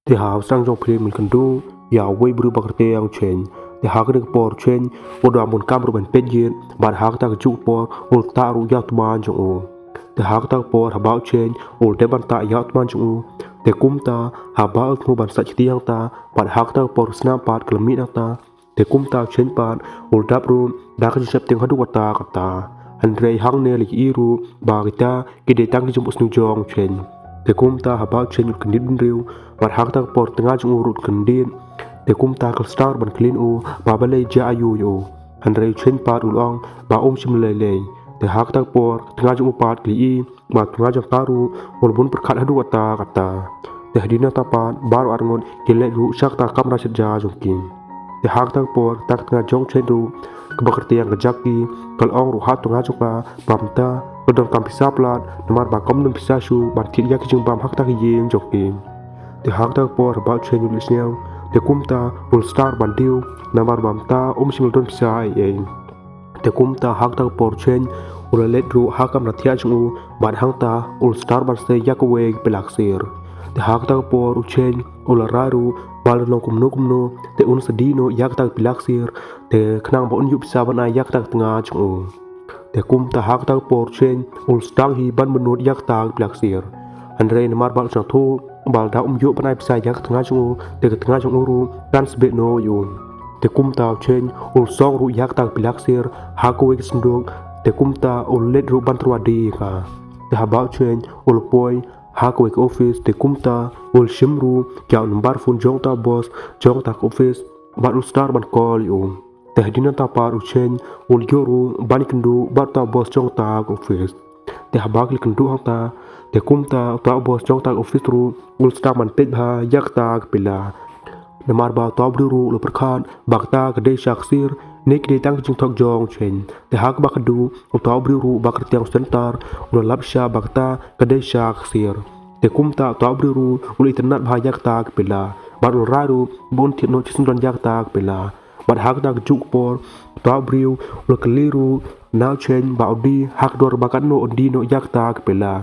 Te hau sang jong pli min kandu ya wei bru bakarte yang chen te hak de por chen odo amun kam ru ban pet yin ban hak ta ju por ul ta ru ya tman jong o te hak ta por habau chen ul de ban ta ya tman jong o te kum ta habau thu ban sa chiti yang ta ban hak ta por snam pat klami na ta te kum ta chen pat ul dap ru da ka sep teng hadu ta kata andre hang ne li i ru ba kita ke de tang jum usnu jong chen te kum ta habau chen ul kendin riu ban hak ta por tengah jong urut kendin te kum ta kal star ban clean u ba balai ja ayu yo andre chen pat ulong ba chim le te hak ta por tengah jong pat kli i ba tengah jong taru ul bun perkhat hadu ta kata te hadina ta pat baru arngon kele ru sak ta kam ra ja jong kin te hak ta por tak tengah jong chen ru kebakerti yang kejaki kal ong ru hat tengah jong pa pamta odong kam pisa plat namar ba kom nun pisa su ban thit yak jing bam hak ta yeng jong kin te hak ta por ba chen yu lisneu te kumta ul star ban diu namar bam ta simul don pisa ai te kumta hak ta por chen ul let ru hakam na thia chung ban hang ta ul star ban se yak we pelak sir te hak ta por u chen ul raru bal long kumno te un sedino yak ta pelak sir te khnang ba un yu pisa ban ai yak ta tengah chung te kumta hak ta por chen ul star hi ban menut yak ta pelak sir andre namar bal chang thu bal da yu ban ai pisa yak tengah chung te tengah chung ru dan sbe no yu te kumta chen ul song ru yak ta pelak sir hakwe sndok te kumta ul let ru ban trwadi ka te habau chen ul poi hakwe office te kumta ul shimru kya number phone jong ta boss jong ta office ban ul star ban call yu te hadina ta par u chen ul yoru ban kindu ban ta boss jong ta office te habak li kindu hang ta te kumta ta boss jong ta office ru ul star man pet bha yak ta pila namar ba ta bru ru lu perkhan bakta kade shaksir nek de tang jing thok jong chen te hak ba khadu ta bru ru ba krtiang sentar ul lab sha bakta kade shaksir te kumta ta bru ru ul internet bha yak ta pila ba ul ra ru bon thit no chisun don yak ta pila ba hak ta juk por ta bru ul kliru now chen ba di hak dor ba kan no di no yak ta pila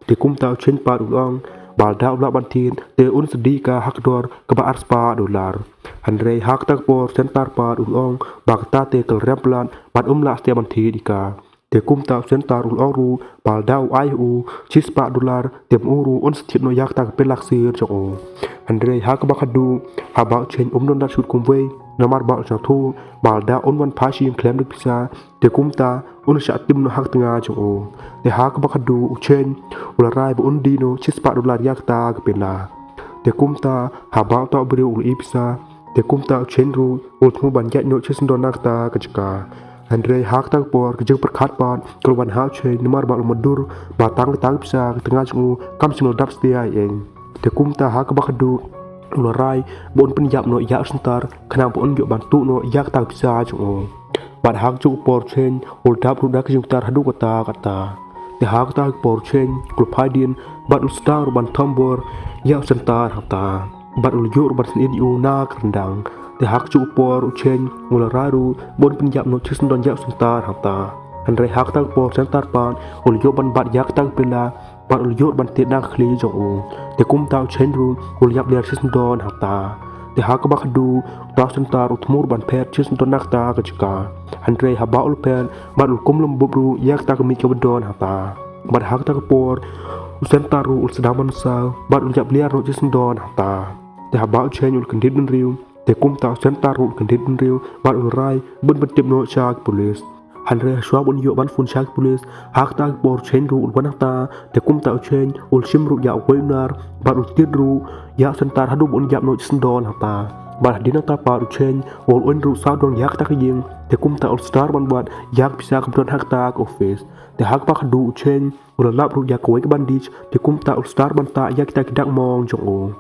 te kumta chen pa ulong bal da ulak bantin te un sedika hak dor ke ba arspa dolar andre hak tak por sentar pa ulong bakta te kel remplan ban la stia banti dika te kumta sentar ulong ru bal da ai u chispa dolar tem uru un stit no yak tak pelak sir jong andre hak ba khadu haba chen non da shut kumwe namar ba cha thu bal da un wan phashim klem dik pisa te kumta un sha tim no hak tanga jong te hak ba khadu chen ul rai bu un dino chispa dolar yak ta pela te kumta haba to bri ul ipsa te kumta chen ru ul thu ban ya no chis don nak ta kachka andre hak tak por kejeng perkhat pan korban ha chen namar ba madur ba tang pisa tengah jong kam simul dap stia eng te kumta hak ba khadu ul rai bon pen yap no ya sentar khnang bon yo ban tu no yak tak pisa jong ban hak chu por chen ul dap ru dak jung tar hadu kata te hak ta por chen kul phadin bat ul star ban thambor ya sentar hata bat ul yor ban sin yu na krandang te hak chu por chen ul raru bon pen yap no chisun don ya sentar hata andre hak ta por sentar pan ul yo ban bat yak ta pela bat ul yor ban te dak khli jong te kum ta chen ru ul yap ler chisun don hata te hak ba khadu ta sentar utmur ban phet chisun don nak ta kachka andre haba ul pen bat ul kum lum bubru yak ta mi ke don hata bat hak ta por sentar ru ul sedaman sa bat ul yap ler ro chisun don hata te haba chen ul kendit nun riu te kum ta sentar ru kendit nun riu bat ul rai bun ban tip no chak police Andre shwa bun yo ban fun chak police hak ta por chen ru ul ban ta te kum ta chen ul shim ru ya wenar bat ul tit ru ya sentar hadu bun yap no chisun don hata bat dina ta pa ul chen ul un ru sa don yak ta yeng te kum ta ul star ban bat yak bisa kemdon hak ta office te hak pa khadu chen ul lap ru yak we bandage te kum ta ul star ban ta yak ta kidak mong jong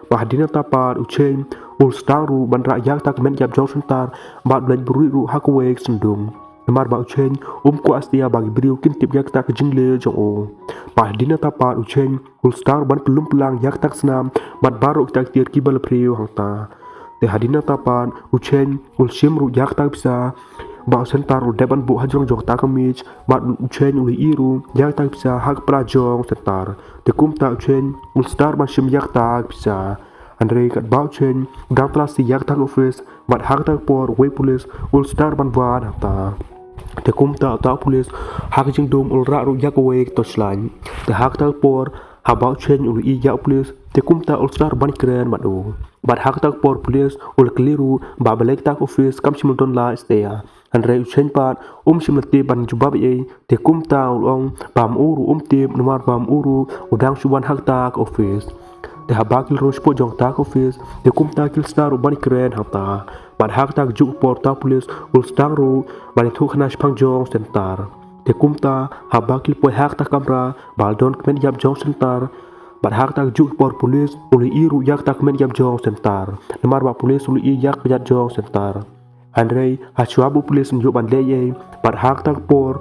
bah dina ta pa ul chen ul star ru ban ra yak ta men yap jong sentar bat blen bru ru hak we sendung namar ba chen ko astia bagi brio kin tip yak ta jingle jong bah dina ta pa ul chen ul star ban pelum pelang yak tak snam bat baru ta tir kibal prio hangta te hadina ta pa ul chen ul shim ru yak ta bisa ba sentar ul deban bu hajong jong ta kamich bat ul chen ul iru yak ta bisa hak pra jong sentar te kum ta chen ul star ban shim yak ta bisa Andre kat bau chen dang tla si yak tak office bat hak tak por way police ul star ban van ta te kum ta police hak jing dum ul ra ru yak way to slain te hak tak por ha bau chen ul I yak police te kum ta ul star ban kren bat o bat hak tak por police ul kliru ba balek tak office kam chim don la stea Andre chen pat simlati ban jubab ye te kum ta ul ong pam uru tim numar pam uru udang chuban hak tak office te habakil rosh po jong tak office te kum ta kil star u bani kren hata ban hak tak juk por ta police ul star ru bani thu khana phang jong sentar te kum ta habakil po hak tak kamra bal don kmen yap jong sentar ban hak tak juk por police ul I ru yak tak kmen yap jong sentar namar ba police ul I yak yat jong sentar Andre hachuabu police nyu ban leye ban hak tak por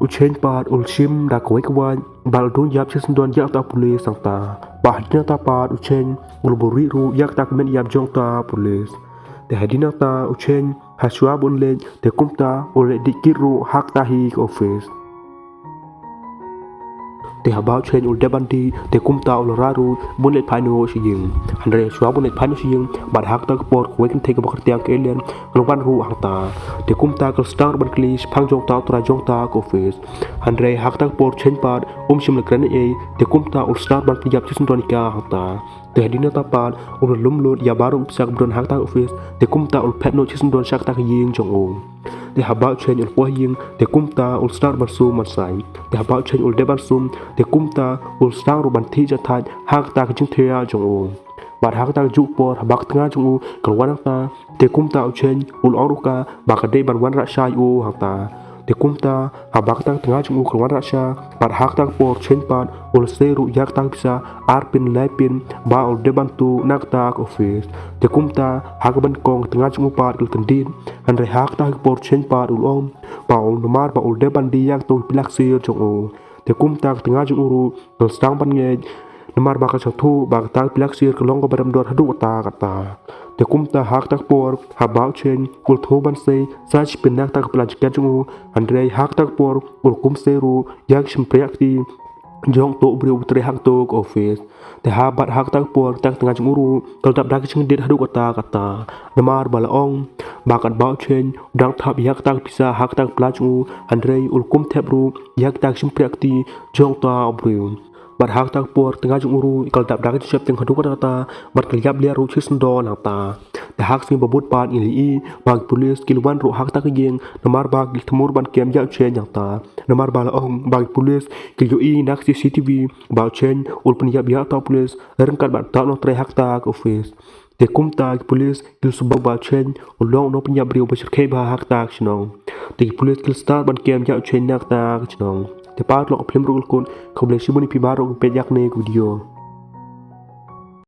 u chen pat ul shim da koi kwan bal dun yap chen don yak ta police sangta bah dina ta pat u chen ul buri ru yak tak men yap jong ta police te hadina ta u chen hachua bun le te kumta ul dikiru hak ta hi office te habau chen ul debandi te kumta ul raru bun le phano shi ying Andre chua bun le phano shi ying bad hak ta por koi kan te ka bakar tiang ke len ban ru hang ta te kumta kal star ban klis phang jong ta tra jong ta office Andre hak ta por chen pat sim le kran e te kumta ul star ban piyap chisun don ka hang ta te hadina ta pat ul lum lot ya baru sak don hak ta office te kumta ul phet no chisun don sak ta ying jong o te habau chen ul po ying te kumta ul star ban su man sai te habau chen ul deban sum te kumta ul star ru ban thi ja thai hak ta ka jing thea jong o bat hak ta ju por habak tanga jong u kalwan ta te kumta ul chen ul oruka ba ka de ban wan ra shai u hak ta te kumta habak ta tanga jong u kalwan ra sha bat hak ta por chen pat ul seru yak ta bisa arpin laipin ba ul deban tu nak ta office te kumta hak ban kong tanga jong u pat ul tendin Andre hak ta por chen pat ul om ba ul numar ba ul deban di yak tu pilak sir jong u te kumta tanga jong uru ul stang ban nge namar ba ka thu ba ta pilak sir ka long ko baram dor haduh ta kata te kumta hak tak por habau chen ul thu ban sei sach pin nak tak plan chikan jong u Andre hak tak por ul kum seru yak shim priakti jong to brio tre hak to office te ha bat hak tak por tak tengah jong uru kal tap dak ching dit haduh kata namar bala ong ba kat bau chen dang thap yak tak pisa hak tak pla jong u Andre ul kum thep ru yak tak shim priakti jong to brio bat hak tak por tengah jong uru kal tap dak chep teng haduh kata bat kal yap lia ru chisun don ta te hak sing babut pan ili bag police kilwan ru hak tak yeng namar bag thmur ban kem ya chen yang ta namar bala ong bag police kil yo I nak CCTV ba chen ul pun ya ta police rengkat bat ta no tre hak tak office te kumta police kil subak ba chen ul long no pun ya brio ba ke ba hak tak chnong te police kil star ban kem ya chen nak tak chnong te pat lo phim ru kun khoble shibuni pi baro pe yak ne video